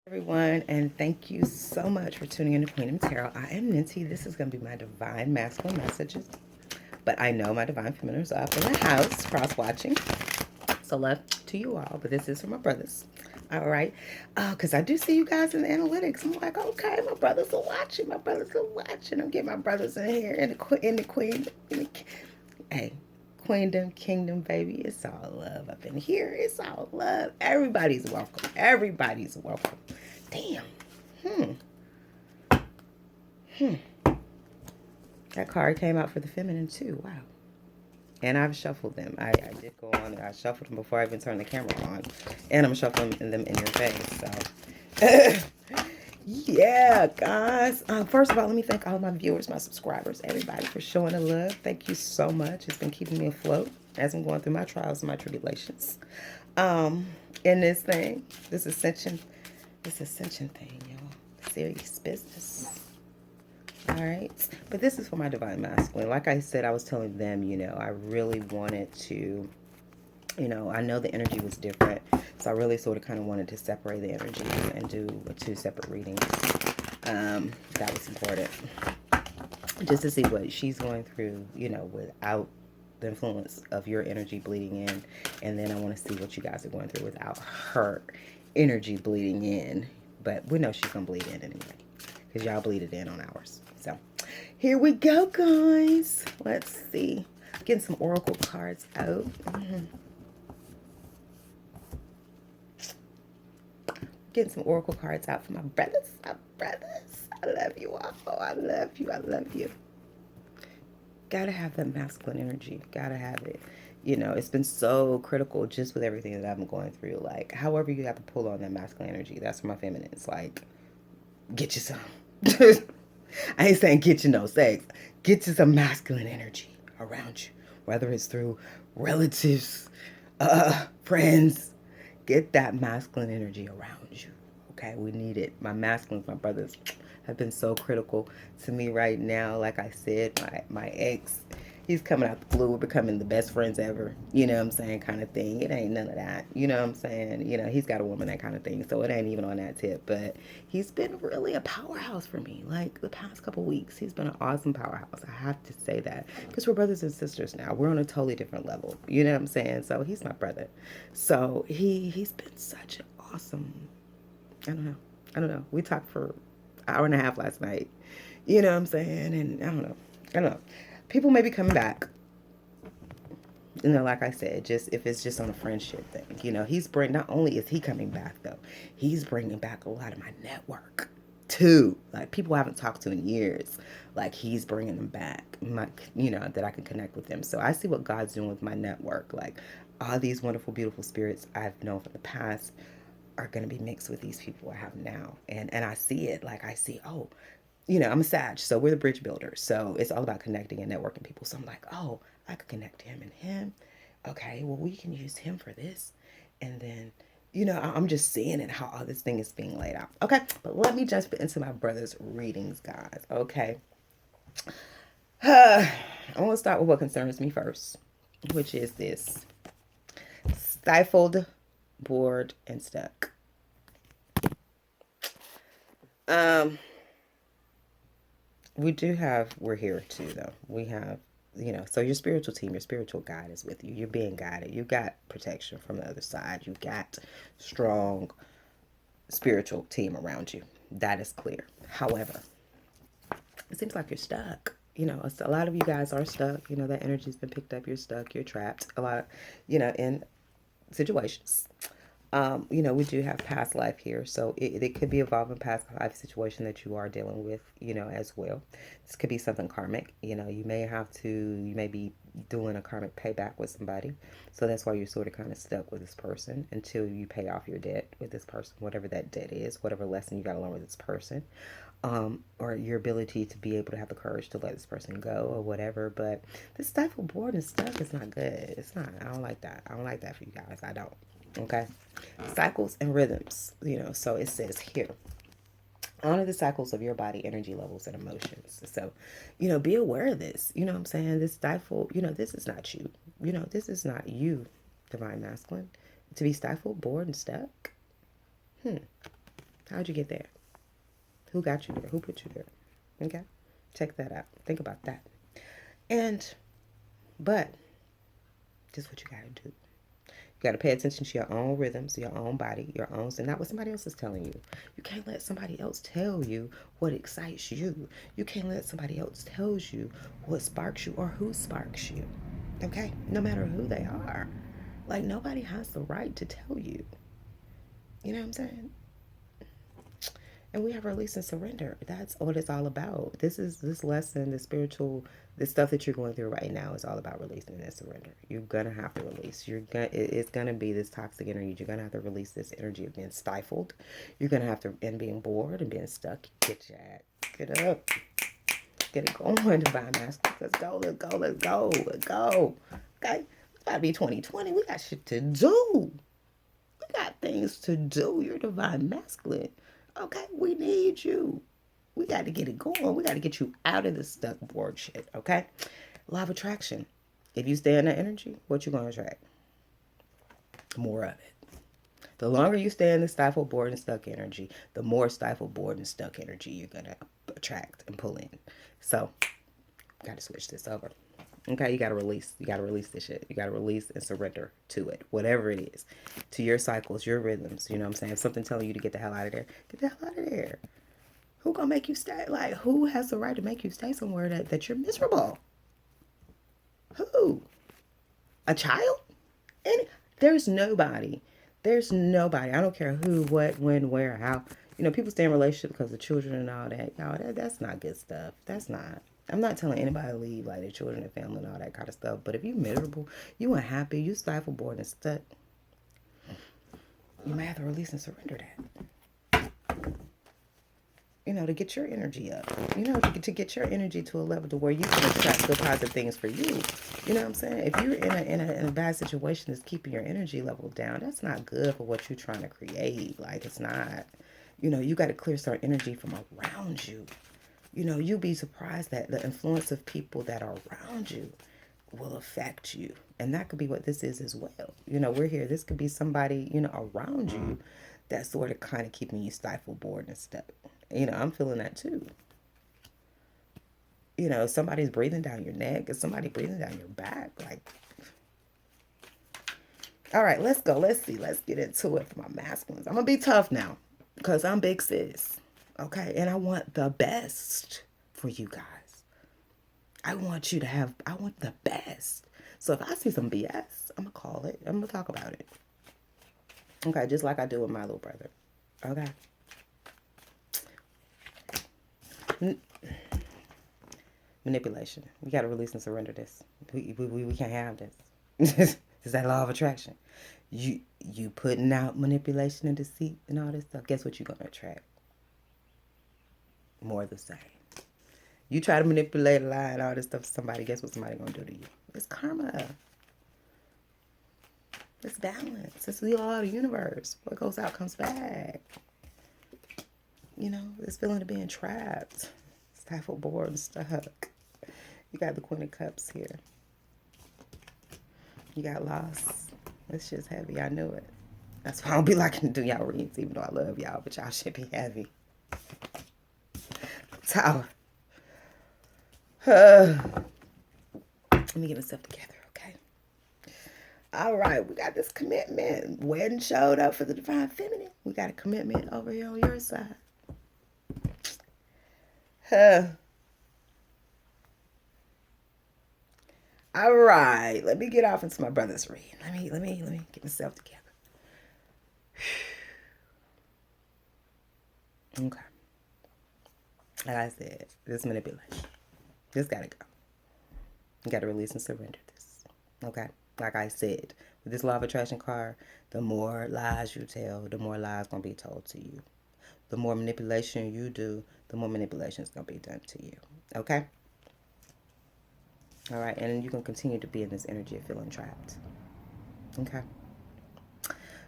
Everyone, and thank you so much for tuning in to Queen and Tarot. I am Ninty. This is going to be my divine masculine messages, but I know my divine feminines are up in the house cross watching. So love to you all, but this is for my brothers. All right, because I do see you guys in the analytics. I'm like, okay, my brothers are watching. My brothers are watching. I'm getting my brothers in here in the queen. Hey, queendom, kingdom, baby. It's all love up in here. It's all love. Everybody's welcome. Everybody's welcome. Damn. Hmm. That card came out for the feminine too. Wow. And I've shuffled them. I did go on. I shuffled them before I even turned the camera on, and I'm shuffling them in your face. So, yeah, guys. First of all, let me thank all my viewers, my subscribers, everybody for showing the love. Thank you so much. It's been keeping me afloat as I'm going through my trials and my tribulations. Um, in this thing, this ascension thing, y'all. Serious business. All right. But this is for my divine masculine. Like I said, I was telling them, I really wanted to, I know the energy was different. So I really sort of kind of wanted to separate the energy and do two separate readings. That was important. Just to see what she's going through, without the influence of your energy bleeding in. And then I want to see what you guys are going through without her energy bleeding in. But we know she's going to bleed in anyway, because y'all bleeded in on ours. So here we go, guys. Let's see. Getting some oracle cards out. Getting some oracle cards out for my brothers. My brothers. I love you all. I love you. I love you. Gotta have that masculine energy. Gotta have it. It's been so critical just with everything that I've been going through. Like, however you have to pull on that masculine energy, that's for my feminines. Like, get you some. I ain't saying get you no sex. Get you some masculine energy around you. Whether it's through relatives, friends. Get that masculine energy around you. Okay, we need it. My masculines, my brothers, have been so critical to me right now. Like I said, my ex, he's coming out the blue. We're becoming the best friends ever. You know what I'm saying? Kind of thing. It ain't none of that. You know what I'm saying? He's got a woman, that kind of thing. So it ain't even on that tip. But he's been really a powerhouse for me. Like the past couple weeks, he's been an awesome powerhouse. I have to say that. Because we're brothers and sisters now. We're on a totally different level. You know what I'm saying? So he's my brother. So he's been such an awesome, I don't know. I don't know. We talked for an hour and a half last night. You know what I'm saying? And I don't know. I don't know. People may be coming back. Like I said, just if it's just on a friendship thing. He's bring. Not only is he coming back though, he's bringing back a lot of my network too. Like people I haven't talked to in years. Like he's bringing them back. That I can connect with them. So I see what God's doing with my network. Like all these wonderful, beautiful spirits I've known from the past are going to be mixed with these people I have now. And I see it. Like I see, oh, I'm a Sag, so we're the bridge builders. So it's all about connecting and networking people. So I'm like, oh, I could connect him and him. Okay, well, we can use him for this. And then, I'm just seeing it, how all this thing is being laid out. Okay, but let me jump into my brother's readings, guys. Okay. I want to start with what concerns me first, which is this: stifled, bored, and stuck. Um, we're here too, though. We have, so your spiritual team, your spiritual guide is with you. You're being guided. You got protection from the other side. You got strong spiritual team around you. That is clear. However, it seems like you're stuck. A lot of you guys are stuck. That energy's been picked up. You're stuck. You're trapped. A lot, in situations. We do have past life here, so it could be evolving past life situation that you are dealing with, as well. This could be something karmic. You may be doing a karmic payback with somebody, so that's why you're sort of kind of stuck with this person until you pay off your debt with this person, whatever that debt is, whatever lesson you got to learn with this person, or your ability to be able to have the courage to let this person go or whatever. But this stifled, bored, and stuck is not good. It's not. I don't like that. I don't like that for you guys. I don't. Okay. Cycles and rhythms, so it says here, honor the cycles of your body, energy levels, and emotions. So, be aware of this. You know what I'm saying? This stifle, this is not you. This is not you, divine masculine. To be stifled, bored, and stuck. How'd you get there? Who got you there? Who put you there? Okay? Check that out. Think about that. And, but, this is what you got to do. You got to pay attention to your own rhythms, your own body, your own, and not what somebody else is telling you. You can't let somebody else tell you what excites you. You can't let somebody else tell you what sparks you or who sparks you. Okay? No matter who they are. Like, nobody has the right to tell you. You know what I'm saying? And we have release and surrender. That's what it's all about. This lesson, the spiritual, the stuff that you're going through right now is all about releasing and surrender. You're gonna have to release. It's gonna be this toxic energy. You're gonna have to release this energy of being stifled. You're gonna have to, and being bored and being stuck. Get your ass, get up, get it going, divine masculine. Let's go, let's go, let's go, let's go. Okay, it's about to be 2020. We got shit to do. We got things to do. You're divine masculine. Okay, we need you. We got to get it going. We got to get you out of this stuck board shit. Okay, law of attraction. If you stay in that energy, what you gonna attract? More of it. The longer you stay in the stifled, bored, and stuck energy, the more stifled, bored, and stuck energy you're gonna attract and pull in. So, got to switch this over. Okay, you gotta release. You gotta release this shit. You gotta release and surrender to it, whatever it is, to your cycles, your rhythms. You know what I'm saying? If something telling you to get the hell out of there, get the hell out of there. Who gonna make you stay? Like, who has the right to make you stay somewhere that you're miserable? Who? A child? And there's nobody. There's nobody. I don't care who, what, when, where, how. You know, people stay in relationships because of children and all that. Y'all, that's not good stuff. That's not. I'm not telling anybody to leave, like, their children and family and all that kind of stuff. But if you're miserable, you unhappy, you stifle, bored, and stuck, you may have to release and surrender that. You know, to get your energy up. You know, to get your energy to a level to where you can attract good positive things for you. You know what I'm saying? If you're in a bad situation that's keeping your energy level down, that's not good for what you're trying to create. Like, it's not. You know, you got to clear some energy from around you. You know, you'll be surprised that the influence of people that are around you will affect you. And that could be what this is as well. You know, we're here. This could be somebody, you know, around you that's sort of kind of keeping you stifled, bored, and stuck. You know, I'm feeling that too. You know, somebody's breathing down your neck. Is somebody breathing down your back? Like, all right, let's go. Let's see. Let's get into it for my masculines. I'm going to be tough now because I'm big sis. Okay, and I want the best for you guys. I want the best. So if I see some BS, I'm going to call it. I'm going to talk about it. Okay, just like I do with my little brother. Okay. Manipulation. We got to release and surrender this. We can't have this. It's that law of attraction. You putting out manipulation and deceit and all this stuff. Guess what you're going to attract? More of the same. You try to manipulate, lie, and all this stuff to somebody, guess what somebody gonna do to you? It's karma. It's balance. It's the law of the universe. What goes out comes back. You know, this feeling of being trapped, stifled, bored, and stuck. You got the Queen of Cups here. You got lost. This shit's heavy. I knew it. That's why I don't be liking to do y'all reads, even though I love y'all, but y'all should be heavy. Tower. Let me get myself together, okay? All right, we got this commitment. Wedding showed up for the divine feminine. We got a commitment over here on your side. All right, let me get off into my brother's read. Let me get myself together. Okay. Like I said, this manipulation. This gotta go. You gotta release and surrender this. Okay? Like I said, with this law of attraction card, the more lies you tell, the more lies gonna be told to you. The more manipulation you do, the more manipulation is gonna be done to you. Okay? All right, and you can continue to be in this energy of feeling trapped. Okay?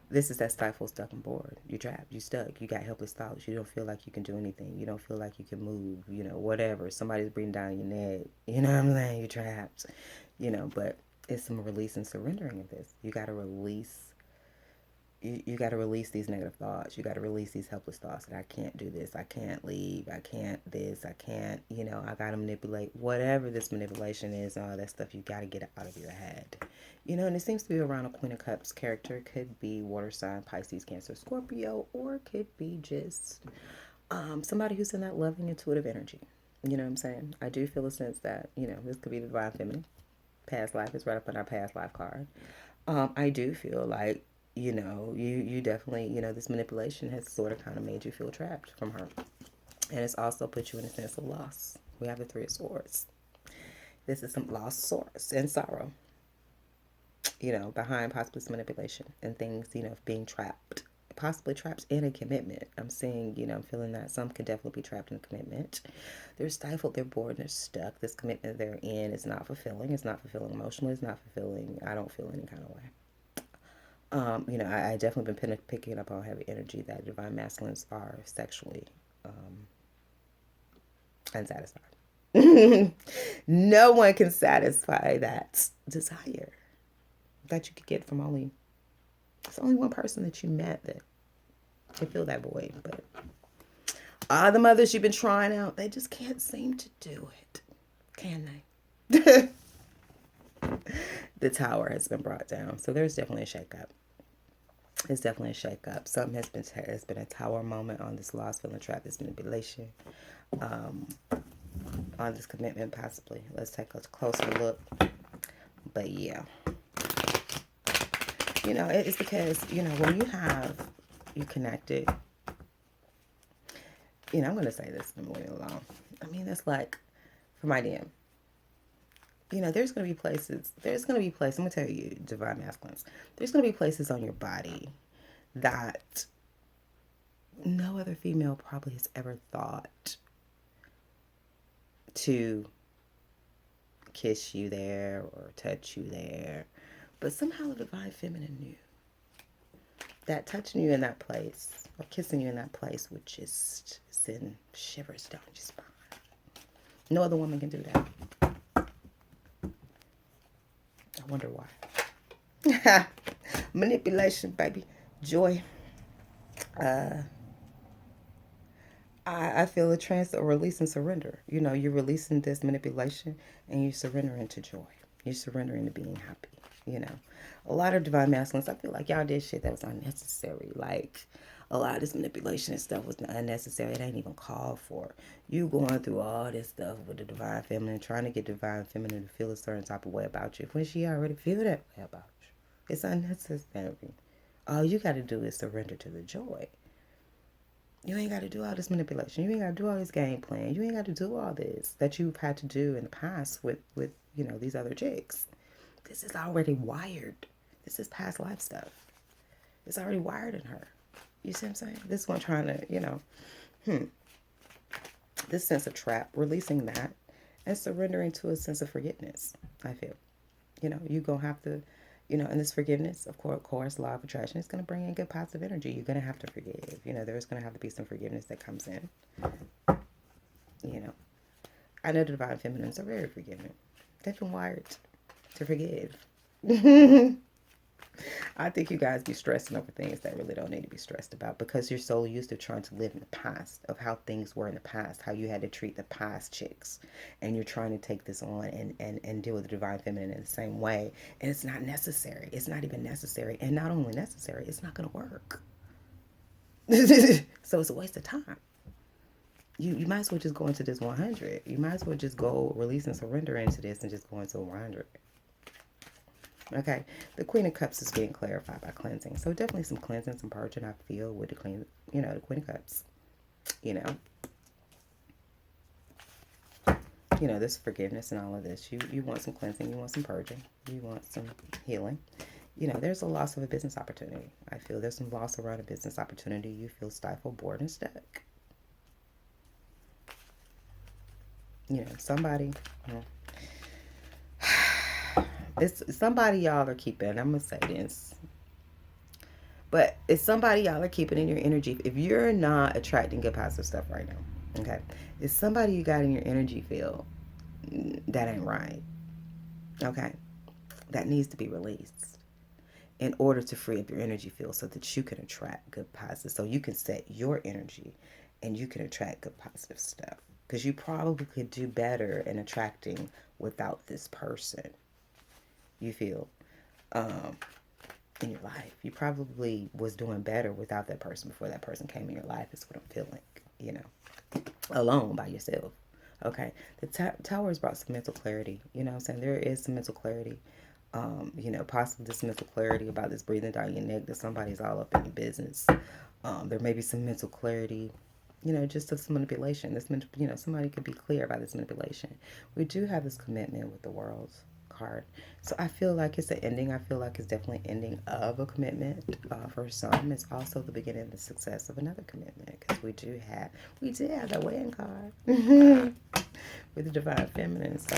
This is that stifle, stuck, and bored. You're trapped. You're stuck. You got helpless thoughts. You don't feel like you can do anything. You don't feel like you can move. You know, whatever. Somebody's breathing down your neck. You know what I'm saying? You're trapped. You know, but it's some release and surrendering of this. You got to release You got to release these negative thoughts. You got to release these helpless thoughts that I can't do this, I can't leave, I can't this, I can't, I got to manipulate. Whatever this manipulation is, all that stuff, you got to get out of your head. And it seems to be around a Queen of Cups character. Could be water sign, Pisces, Cancer, Scorpio, or it could be just somebody who's in that loving, intuitive energy. You know what I'm saying? I do feel a sense that, this could be the divine feminine. Past life is right up on our past life card. I do feel like, you definitely, this manipulation has sort of kind of made you feel trapped from her. And it's also put you in a sense of loss. We have the Three of Swords. This is some loss, source, and sorrow, behind possibly some manipulation and things, being trapped. Possibly trapped in a commitment. I'm seeing, I'm feeling that some could definitely be trapped in a commitment. They're stifled, they're bored, they're stuck. This commitment they're in is not fulfilling. It's not fulfilling emotionally. It's not fulfilling. I don't feel any kind of way. I definitely been picking up on heavy energy that divine masculines are sexually unsatisfied. No one can satisfy that desire that you could get from only, it's only one person that you met that can fill that void. But all the mothers you've been trying out, they just can't seem to do it, can they? The tower has been brought down, so there's definitely a shakeup. It's definitely a shakeup. Something has been a tower moment on this lost, feeling trapped, this manipulation, on this commitment, possibly. Let's take a closer look. But yeah, it's because when you connected. I'm gonna say this and I'm moving along. I mean, it's like for my DM. There's going to be places, I'm going to tell you, divine masculines, there's going to be places on your body that no other female probably has ever thought to kiss you there or touch you there. But somehow the divine feminine knew that touching you in that place or kissing you in that place would just send shivers down your spine. No other woman can do that. I wonder why. Manipulation, baby. Joy. I feel a trance of release and surrender. You're releasing this manipulation and you surrender into joy. You surrender into being happy. A lot of divine masculines, I feel like y'all did shit that was unnecessary. Like, a lot of this manipulation and stuff was unnecessary. It ain't even called for. You going through all this stuff with the divine feminine, trying to get divine feminine to feel a certain type of way about you when she already feel that way about you. It's unnecessary. All you got to do is surrender to the joy. You ain't got to do all this manipulation. You ain't got to do all this game plan. You ain't got to do all this that you've had to do in the past with these other chicks. This is already wired. This is past life stuff. It's already wired in her. You see what I'm saying? This one trying to, this sense of trap, releasing that and surrendering to a sense of forgiveness, I feel. You're going to have to, and this forgiveness, of course, law of attraction is going to bring in good positive energy. You're going to have to forgive. There's going to have to be some forgiveness that comes in. I know the divine feminines are very forgiving. They've been wired to forgive. I think you guys be stressing over things that really don't need to be stressed about because you're so used to trying to live in the past of how things were in the past, how you had to treat the past chicks. And you're trying to take this on and deal with the divine feminine in the same way. And it's not necessary. It's not even necessary. And not only necessary, it's not going to work. So it's a waste of time. You might as well just go into this 100. You might as well just go release and surrender into this and just go into 100. Okay, the Queen of Cups is being clarified by cleansing. So definitely some cleansing, some purging I feel with the Queen of Cups. This forgiveness and all of this. You want some cleansing, you want some purging, you want some healing. There's a loss of a business opportunity. I feel there's some loss around a business opportunity. You feel stifled, bored, and stuck. Somebody... It's somebody y'all are keeping. I'm going to say this. But it's somebody y'all are keeping in your energy. If you're not attracting good positive stuff right now, okay, it's somebody you got in your energy field that ain't right, okay, that needs to be released. in order to free up your energy field so that you can attract good positive. So you can set your energy and you can attract good positive stuff. Because you probably could do better in attracting without this person. You feel in your life. You probably was doing better without that person before that person came in your life, is what I'm feeling, you know, alone by yourself. Okay. The tower has brought some mental clarity. You know what I'm saying? There is some mental clarity. You know, possibly this mental clarity about this breathing down your neck that somebody's all up in your business. There may be some mental clarity, you know, just of some manipulation. You know, somebody could be clear about this manipulation. We do have this commitment with the world's card. So I feel like it's an ending. I feel like it's definitely ending of a commitment for some. It's also the beginning of the success of another commitment because we did have that wedding card with the divine feminine. So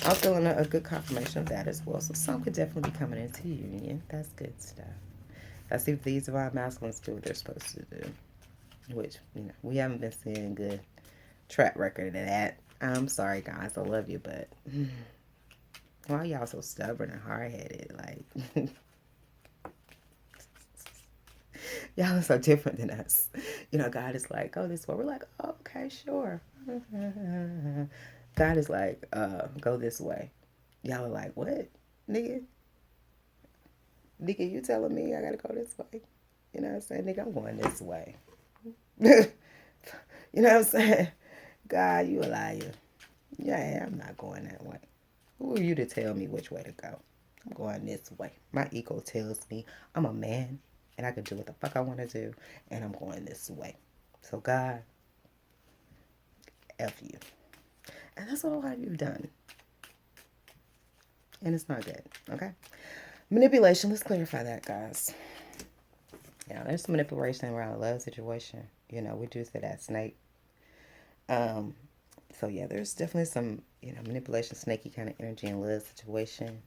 I'm feeling a good confirmation of that as well. So some could definitely be coming into union. That's good stuff. Let's see if these divine masculines do what they're supposed to do. Which, you know, we haven't been seeing good track record of that. I'm sorry, guys. I love you, but why y'all so stubborn and hard-headed? Like, y'all are so different than us. You know, God is like, go this way. We're like, oh, okay, sure. God is like, go this way. Y'all are like, what? Nigga? Nigga, you telling me I gotta go this way? You know what I'm saying? Nigga, I'm going this way. You know what I'm saying? God, you a liar. Yeah, I'm not going that way. Who are you to tell me which way to go? I'm going this way. My ego tells me I'm a man and I can do what the fuck I want to do, and I'm going this way. So God, F you. And that's what a lot of you have done. And it's not good, okay? Manipulation, let's clarify that, guys. Yeah, there's some manipulation around a love situation. You know, we do say that snake. So yeah, there's definitely some, you know, manipulation, snaky kind of energy in love situation.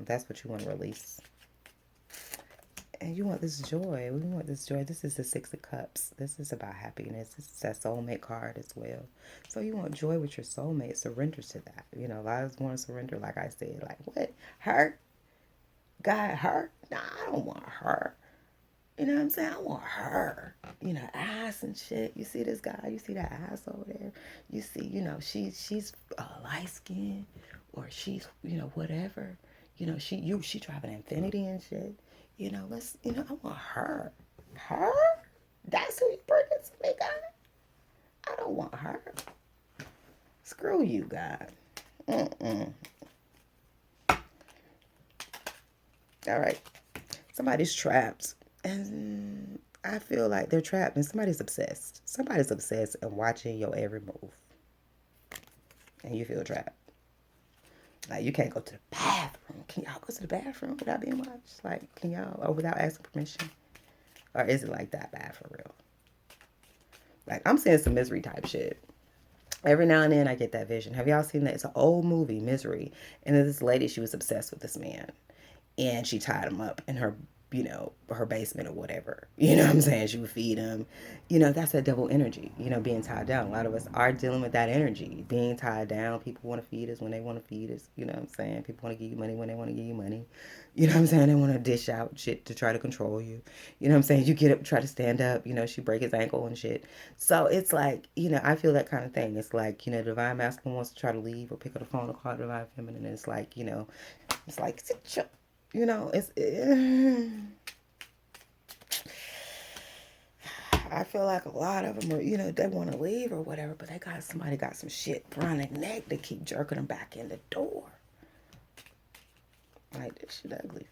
That's what you want to release. And you want this joy. We want this joy. This is the Six of Cups. This is about happiness. This is that soulmate card as well. So you want joy with your soulmate. Surrender to that. You know, a lot of us want to surrender, like I said. Like, what? Her? God, her? Nah, I don't want her. You know what I'm saying? I want her. You know, ass and shit. You see this guy? You see that ass over there? You see, you know, she's light skinned, or she's, you know, whatever. You know, she driving Infinity and shit. You know, I want her. Her? That's who you bring it to me, God? I don't want her. Screw you, God. Mm-mm. All right. Somebody's trapped. And I feel like they're trapped and somebody's obsessed. Somebody's obsessed and watching your every move. And you feel trapped. Like, you can't go to the bathroom. Can y'all go to the bathroom without being watched? Like, can y'all, or without asking permission? Or is it like that bad for real? Like, I'm seeing some Misery type shit. Every now and then I get that vision. Have y'all seen that? It's an old movie, Misery. And this lady, she was obsessed with this man. And she tied him up in her, you know, her basement or whatever. You know what I'm saying? She would feed him. You know, that's that double energy, you know, being tied down. A lot of us are dealing with that energy, being tied down. People want to feed us when they want to feed us. You know what I'm saying? People want to give you money when they want to give you money. You know what I'm saying? They want to dish out shit to try to control you. You know what I'm saying? You get up, try to stand up. You know, she break his ankle and shit. So it's like, you know, I feel that kind of thing. It's like, you know, divine masculine wants to try to leave or pick up the phone or call divine feminine. And it's like, you know, it's like, you know, I feel like a lot of them are, you know, they want to leave or whatever, but somebody got some shit around their neck to keep jerking them back in the door. Like, this shit ugly.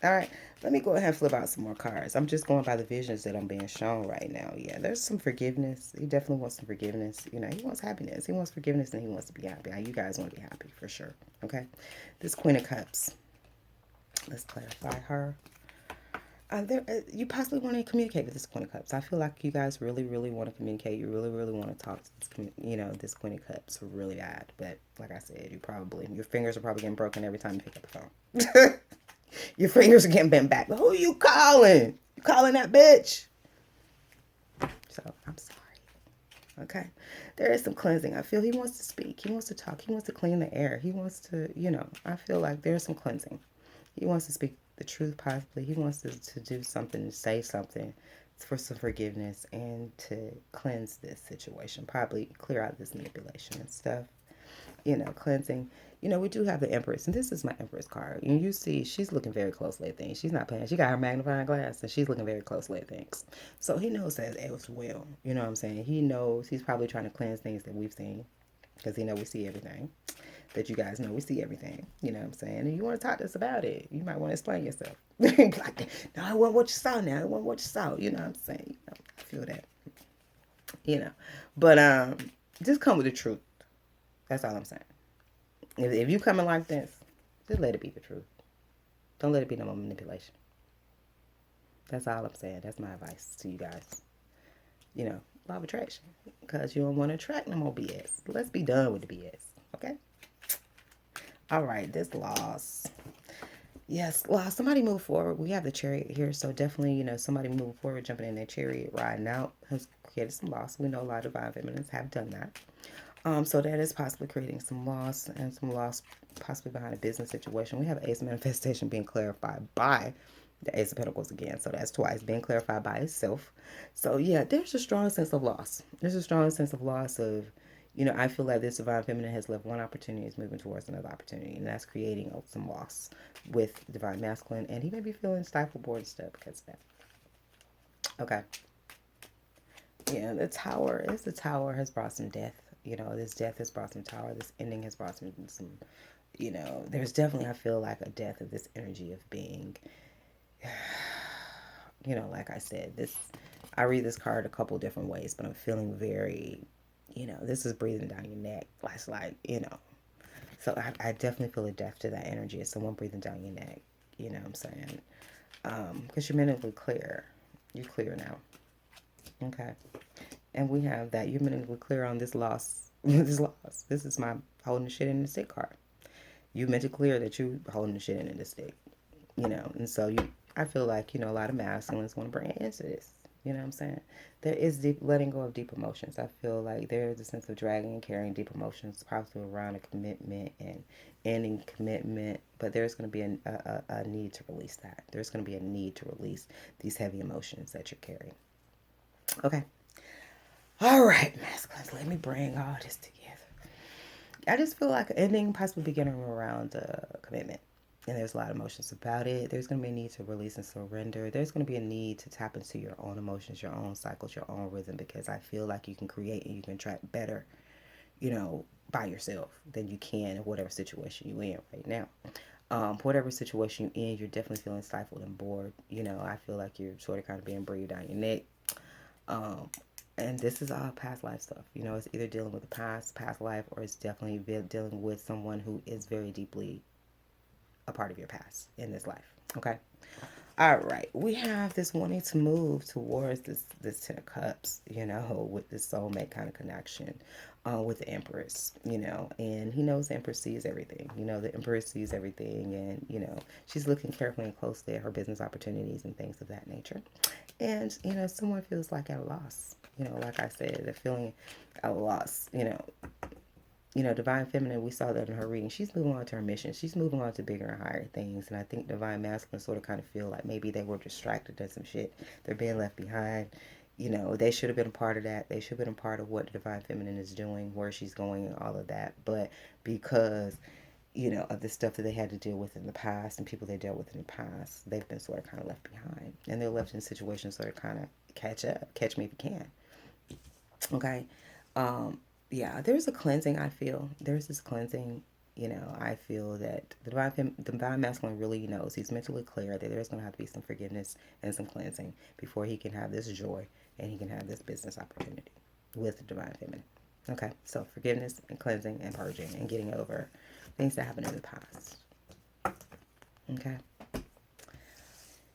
All right, let me go ahead and flip out some more cards. I'm just going by the visions that I'm being shown right now. Yeah, there's some forgiveness. He definitely wants some forgiveness. You know, he wants happiness. He wants forgiveness and he wants to be happy. You guys want to be happy for sure. Okay, this Queen of Cups. Let's clarify her. You possibly want to communicate with this Queen of Cups. I feel like you guys really, really want to communicate. You really, really want to talk to this, you know, this Queen of Cups really bad. But like I said, your fingers are probably getting broken every time you pick up the phone. Your fingers are getting bent back. But who are you calling? You calling that bitch? So I'm sorry. Okay. There is some cleansing. I feel he wants to speak. He wants to talk. He wants to clean the air. He wants to, you know, I feel like there's some cleansing. He wants to speak The truth, possibly. He wants to do something, to say something for some forgiveness and to cleanse this situation. Probably clear out this manipulation and stuff. Cleansing. We do have the Empress, and this is my Empress card. And you see, she's looking very closely at things. She's not playing. She got her magnifying glass, and she's looking very closely at things. So he knows that as well. You know what I'm saying? He knows he's probably trying to cleanse things that we've seen, because he know we see everything. That you guys know we see everything. You know what I'm saying? And you want to talk to us about it. You might want to explain yourself. Like, no, I want what you saw now. I want what you saw. You know what I'm saying? I feel that. You know. But just come with the truth. That's all I'm saying. If you coming like this, just let it be the truth. Don't let it be no more manipulation. That's all I'm saying. That's my advice to you guys. Law of attraction. Because you don't want to attract no more BS. Let's be done with the BS. Okay? All right, this loss. Yes, loss. Somebody move forward. We have the chariot here, so definitely, somebody move forward, jumping in their chariot, riding out, has created some loss. We know a lot of divine feminines have done that. So that is possibly creating some loss, and some loss possibly behind a business situation. We have Ace of Manifestation being clarified by the Ace of Pentacles again. So that's twice being clarified by itself. So yeah, there's a strong sense of loss. There's a strong sense of loss of, I feel like this divine feminine has left one opportunity, is moving towards another opportunity, and that's creating some loss with divine masculine, and he may be feeling stifled, bored, and stuff because of that. Okay. Yeah, the tower has brought some death. This death has brought some tower. This ending has brought some there's definitely, I feel like, a death of this energy of being, like I said, I read this card a couple different ways, but I'm feeling very, this is breathing down your neck. It's like, so I definitely feel a death to that energy of someone breathing down your neck. You know what I'm saying? Because you're mentally clear. You're clear now. Okay. And we have that you're mentally clear on this loss. This loss. This is my holding the shit in the stick card. You mentally clear that you holding the shit in the stick. And so I feel like, a lot of masculines want to bring into this. You know what I'm saying? There is deep letting go of deep emotions. I feel like there is a sense of dragging and carrying deep emotions, probably around a commitment and ending commitment. But there's going to be a need to release that. There's going to be a need to release these heavy emotions that you're carrying. Okay. All right, masculines. Let me bring all this together. I just feel like an ending, possibly beginning around commitment. And there's a lot of emotions about it. There's going to be a need to release and surrender. There's going to be a need to tap into your own emotions, your own cycles, your own rhythm, because I feel like you can create and you can track better, by yourself than you can in whatever situation you're in right now. Whatever situation you're in, you're definitely feeling stifled and bored. I feel like you're sort of kind of being breathed down your neck. And this is all past life stuff. It's either dealing with the past life, or it's definitely dealing with someone who is very deeply a part of your past in this life. Okay. All right. We have this wanting to move towards this Ten of Cups, with this soulmate kind of connection with the Empress, and he knows the Empress sees everything. The Empress sees everything, and, she's looking carefully and closely at her business opportunities and things of that nature. And, someone feels like at a loss. Like I said, they're feeling at a loss, Divine Feminine, we saw that in her reading. She's moving on to her mission. She's moving on to bigger and higher things. And I think Divine Masculine sort of kind of feel like maybe they were distracted at some shit. They're being left behind. They should have been a part of that. They should have been a part of what the Divine Feminine is doing, where she's going, and all of that. But because, of the stuff that they had to deal with in the past and people they dealt with in the past, they've been sort of kind of left behind. And they're left in situations that are kind of catch up. Catch me if you can. Okay. Yeah, there's a cleansing, I feel. There's this cleansing, I feel that the divine masculine really knows. He's mentally clear that there's going to have to be some forgiveness and some cleansing before he can have this joy and he can have this business opportunity with the divine feminine. Okay, so forgiveness and cleansing and purging and getting over things that happened in the past. Okay.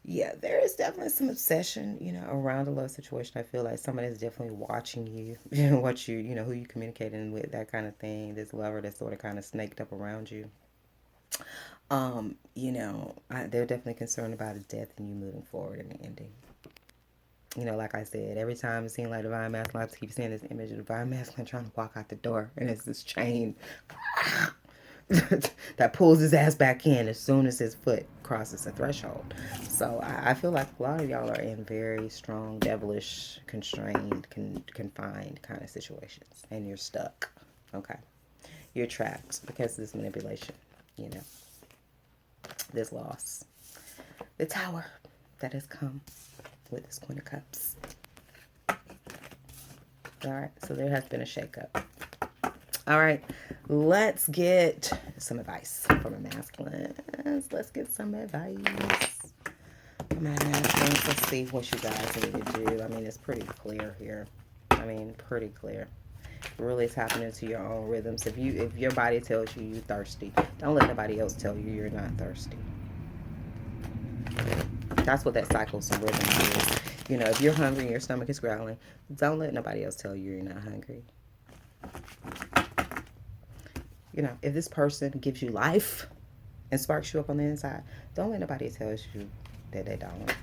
Yeah, there is definitely some obsession, around the love situation. I feel like somebody is definitely watching you, what you, who you communicating with, that kind of thing. This lover that's sort of kind of snaked up around you. They're definitely concerned about his death and you moving forward in the ending. Like I said, every time it seems like Divine Masculine, I keep seeing this image of Divine Masculine trying to walk out the door, and it's this chain. that pulls his ass back in as soon as his foot crosses the threshold. So I feel like a lot of y'all are in very strong, devilish, constrained, confined kind of situations, and you're stuck. Okay, you're trapped because of this manipulation. You know, this loss, the tower that has come with this Queen of Cups. All right, so there has been a shakeup. All right, let's get some advice from a masculine. Let's get some advice from a masculine. Let's see what you guys need to do. I mean, it's pretty clear here. I mean, pretty clear. Really tap into your own rhythms. If your body tells you you're thirsty, don't let nobody else tell you you're not thirsty. That's what that cycles and rhythm is. You know, if you're hungry and your stomach is growling, don't let nobody else tell you you're not hungry. You know, if this person gives you life and sparks you up on the inside, don't let nobody tell you that they don't.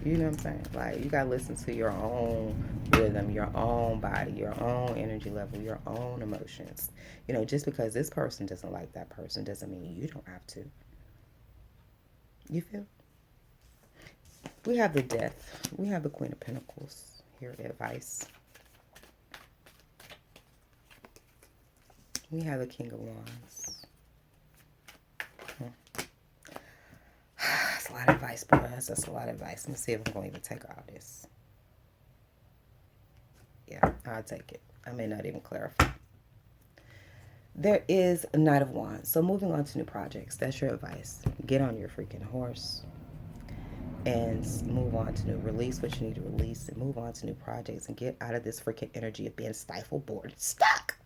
You know what I'm saying? Like, you gotta listen to your own rhythm, your own body, your own energy level, your own emotions. You know, just because this person doesn't like that person doesn't mean you don't have to. You feel? We have the Death. We have the Queen of Pentacles here. Advice. We have the King of Wands. That's a lot of advice, boys. That's a lot of advice. Let me see if I'm going to even take all this. Yeah, I'll take it. I may not even clarify. There is a Knight of Wands. So moving on to new projects. That's your advice. Get on your freaking horse and move on to new. Release what you need to release and move on to new projects and get out of this freaking energy of being stifled, bored, stuck.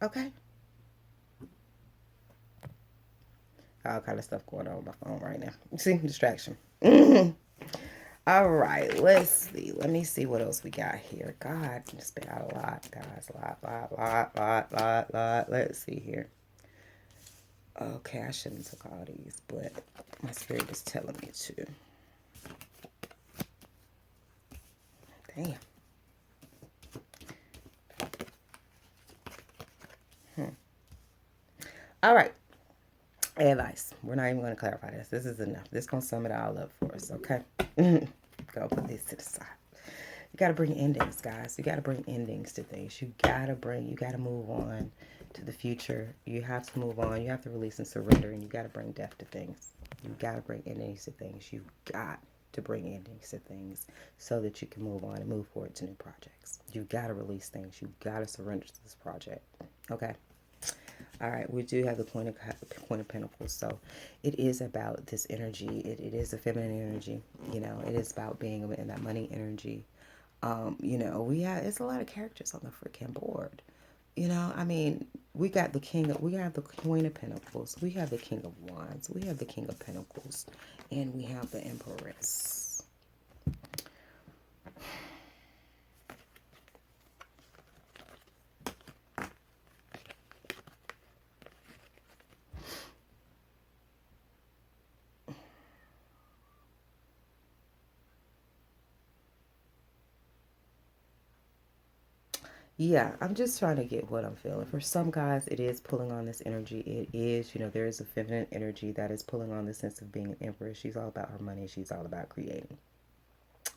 Okay? All kind of stuff going on my phone right now. See, distraction. All right, let's see. Let me see what else we got here. God, just spit out a lot, guys. Lot. Let's see here. Okay, I shouldn't have took all these, but my spirit is telling me to. Damn. All right. Advice. We're not even going to clarify this. This is enough. This is going to sum it all up for us, okay? Go put this to the side. You got to bring endings, guys. You got to bring endings to things. You got to move on to the future. You have to move on. You have to release and surrender, and you got to bring death to things. You got to bring endings to things. You got to bring endings to things so that you can move on and move forward to new projects. You got to release things. You got to surrender to this project, okay? All right, we do have the Queen of Pentacles, so it is about this energy. It is a feminine energy, you know. It is about being in that money energy. You know, it's a lot of characters on the freaking board. You know, I mean, we have the Queen of Pentacles, we have the King of Wands, we have the King of Pentacles, and we have the Empress. Yeah, I'm just trying to get what I'm feeling. For some guys, it is pulling on this energy. It is, you know, there is a feminine energy that is pulling on the sense of being an empress. She's all about her money. She's all about creating.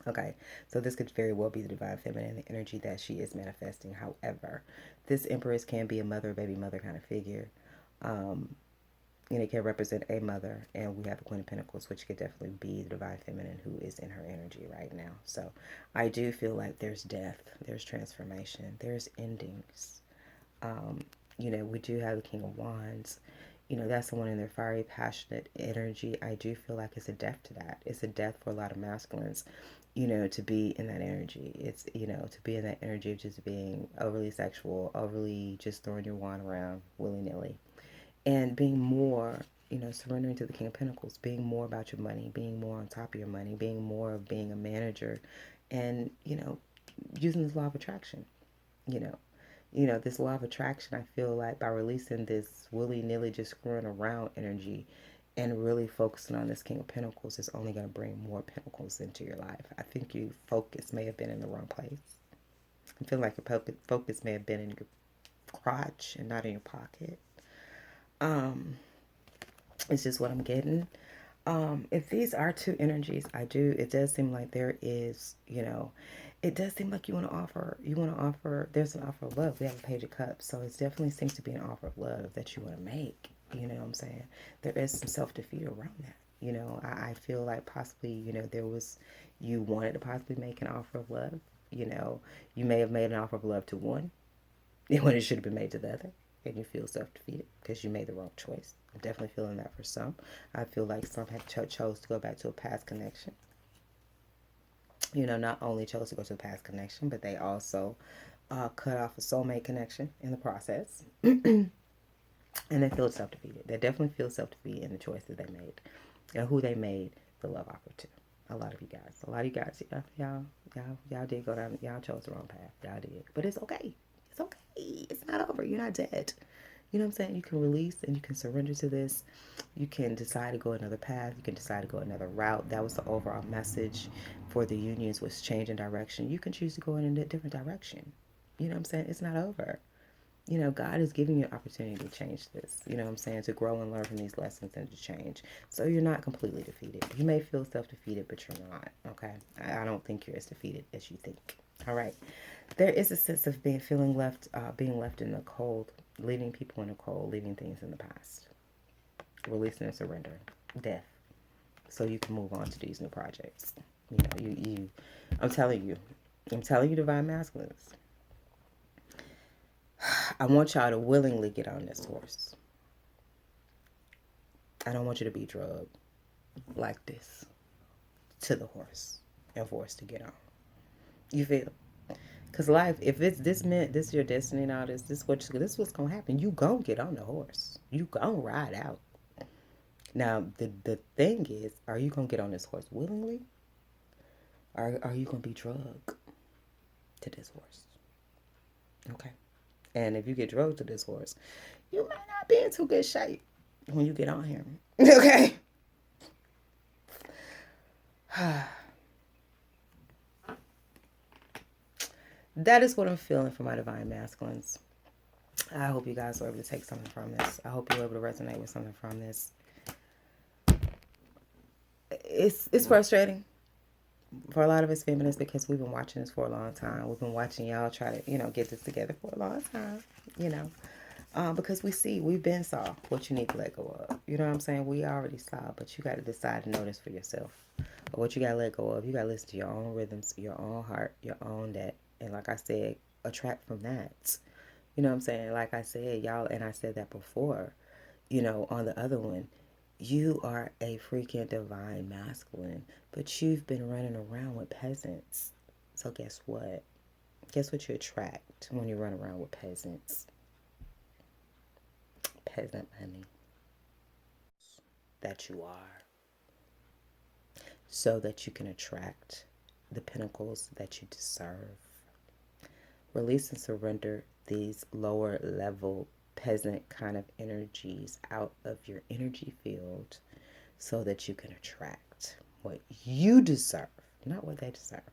Okay, so this could very well be the divine feminine, the energy that she is manifesting. However, this empress can be a mother, baby mother kind of figure. And it can represent a mother, and we have the Queen of Pentacles, which could definitely be the divine feminine who is in her energy right now. So I do feel like there's death, there's transformation, there's endings. You know, we do have the King of Wands. You know, that's someone in their fiery, passionate energy. I do feel like it's a death to that. It's a death for a lot of masculines, you know, to be in that energy. It's, you know, to be in that energy of just being overly sexual, overly just throwing your wand around willy-nilly. And being more, you know, surrendering to the King of Pentacles, being more about your money, being more on top of your money, being more of being a manager, and, you know, using this law of attraction, you know. You know, this law of attraction, I feel like by releasing this willy-nilly just screwing around energy and really focusing on this King of Pentacles is only going to bring more pentacles into your life. I think your focus may have been in the wrong place. I'm feeling like your focus may have been in your crotch and not in your pocket. Um, it's just what I'm getting. If these are two energies, it does seem like there is, it does seem like there's an offer of love. We have a Page of Cups. So it definitely seems to be an offer of love that you want to make. You know what I'm saying? There is some self-defeat around that. I feel like possibly, you wanted to possibly make an offer of love. You may have made an offer of love to one when it should have been made to the other, and you feel self-defeated because you made the wrong choice. I'm definitely feeling that for some. I feel like some have chose to go back to a past connection. Not only chose to go to a past connection, but they also cut off a soulmate connection in the process. And they feel self-defeated. They definitely feel self-defeated in the choices they made and who they made the love offer to. A lot of you guys, y'all did go down, y'all chose the wrong path. Y'all did. But it's okay. It's okay. It's not over. You're not dead. You know what I'm saying? You can release and you can surrender to this. You can decide to go another path. You can decide to go another route. That was the overall message for the unions, was changing direction. You can choose to go in a different direction. You know what I'm saying? It's not over. God is giving you an opportunity to change this. You know what I'm saying? To grow and learn from these lessons and to change. So you're not completely defeated. You may feel self-defeated, but you're not. Okay? I don't think you're as defeated as you think. All right. There is a sense of being left in the cold, leaving people in the cold, leaving things in the past, releasing and surrendering, death, so you can move on to these new projects. I'm telling you, divine masculines. I want y'all to willingly get on this horse. I don't want you to be drugged like this to the horse and forced to get on. You feel? Because life, if it's this your destiny now, this is what's gonna happen. You gonna get on the horse. You gonna ride out. Now the thing is, are you gonna get on this horse willingly? Or are you gonna be drugged to this horse? Okay. And if you get drugged to this horse, you might not be in too good shape when you get on here. Okay. That is what I'm feeling for my divine masculines. I hope you guys were able to take something from this. I hope you were able to resonate with something from this. It's frustrating for a lot of us feminists because we've been watching this for a long time. We've been watching y'all try to, get this together for a long time, because we've been saw what you need to let go of. You know what I'm saying? We already saw, but you got to decide to know this for yourself. Or what you got to let go of. You got to listen to your own rhythms, your own heart, your own that. And like I said, attract from that. You know what I'm saying? Like I said, y'all, and I said that before, on the other one, you are a freaking divine masculine, but you've been running around with peasants. So guess what? Guess what you attract when you run around with peasants? Peasant money. That you are. So that you can attract the pinnacles that you deserve. Release and surrender these lower level peasant kind of energies out of your energy field so that you can attract what you deserve, not what they deserve,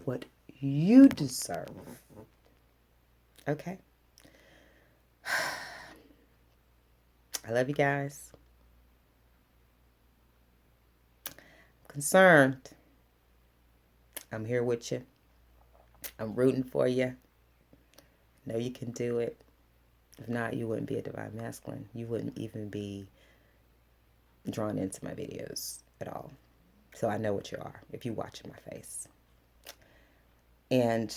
what you deserve. Okay? I love you guys. I'm concerned. I'm here with you. I'm rooting for you. I know you can do it. If not, you wouldn't be a divine masculine. You wouldn't even be drawn into my videos at all. So I know what you are if you watch my face. And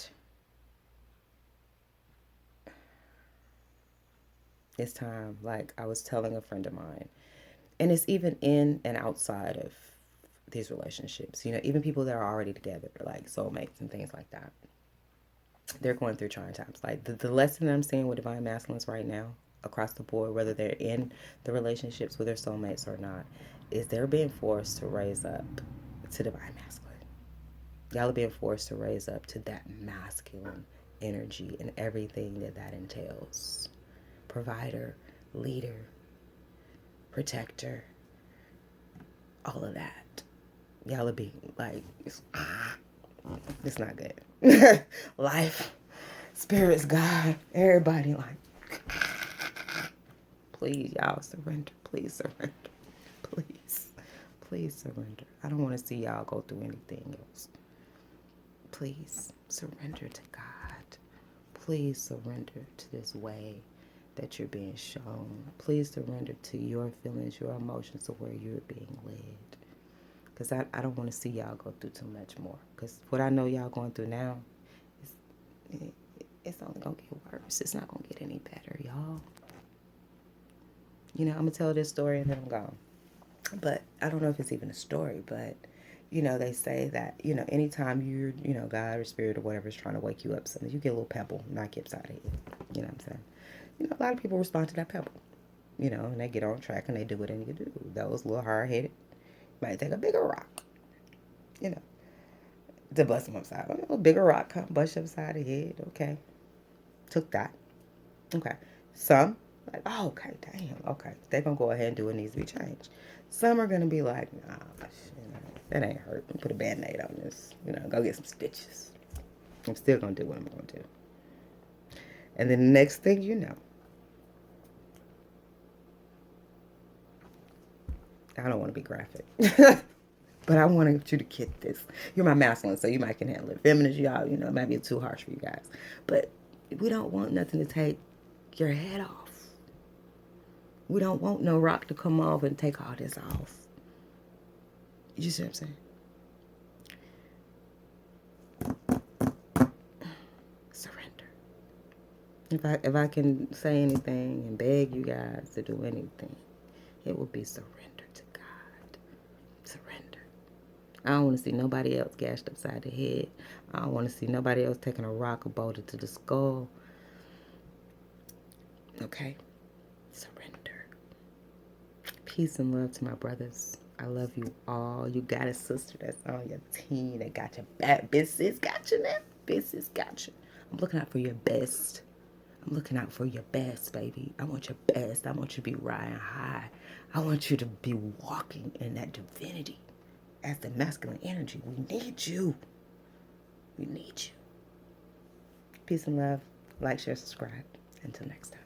it's time, like I was telling a friend of mine, and it's even in and outside of these relationships, even people that are already together, like soulmates and things like that. They're going through trying times. Like the lesson that I'm seeing with divine masculines right now, across the board, whether they're in the relationships with their soulmates or not, is they're being forced to raise up to divine masculine. Y'all are being forced to raise up to that masculine energy and everything that entails. Provider, leader, protector, all of that. Y'all are being like, it's not good. Life spirits, God, everybody, like, please, y'all, surrender. Please surrender. Please. Please surrender. I don't want to see y'all go through anything else. Please surrender to God. Please surrender to this way that you're being shown. Please surrender to your feelings, your emotions, to where you're being led. Because I don't want to see y'all go through too much more. Because what I know y'all going through now, it's only going to get worse. It's not going to get any better, y'all. You know, I'm going to tell this story and then I'm gone. But I don't know if it's even a story, but, you know, they say that, you know, anytime you're, you know, God or spirit or whatever is trying to wake you up, something, you get a little pebble, knock you upside the head. You know what I'm saying? You know, a lot of people respond to that pebble, you know, and they get on track and they do what they need to do. Those little hard-headed might take a bigger rock, you know, to bust them upside. A little bigger rock, come bust you upside the head. Okay. Took that. Okay. Some, like, oh, okay, damn, okay. They're going to go ahead and do what needs to be changed. Some are going to be like, nah, you know, that ain't hurt. Put a Band-Aid on this. You know, go get some stitches. I'm still going to do what I'm going to do. And then the next thing you know, I don't want to be graphic. But I want you to get this. You're my masculine, so you might can handle it. Feminist, y'all, you know, it might be too harsh for you guys. But we don't want nothing to take your head off. We don't want no rock to come off and take all this off. You see what I'm saying? Surrender. If I can say anything and beg you guys to do anything, it will be surrender to God. Surrender. I don't want to see nobody else gashed upside the head. I don't want to see nobody else taking a rock or bolted to the skull. Okay? Surrender. Peace and love to my brothers. I love you all. You got a sister that's on your team that got your back. Business got you now. Business got you. I'm looking out for your best. I'm looking out for your best, baby. I want your best. I want you to be riding high. I want you to be walking in that divinity as the masculine energy. We need you. We need you. Peace and love. Like, share, subscribe. Until next time.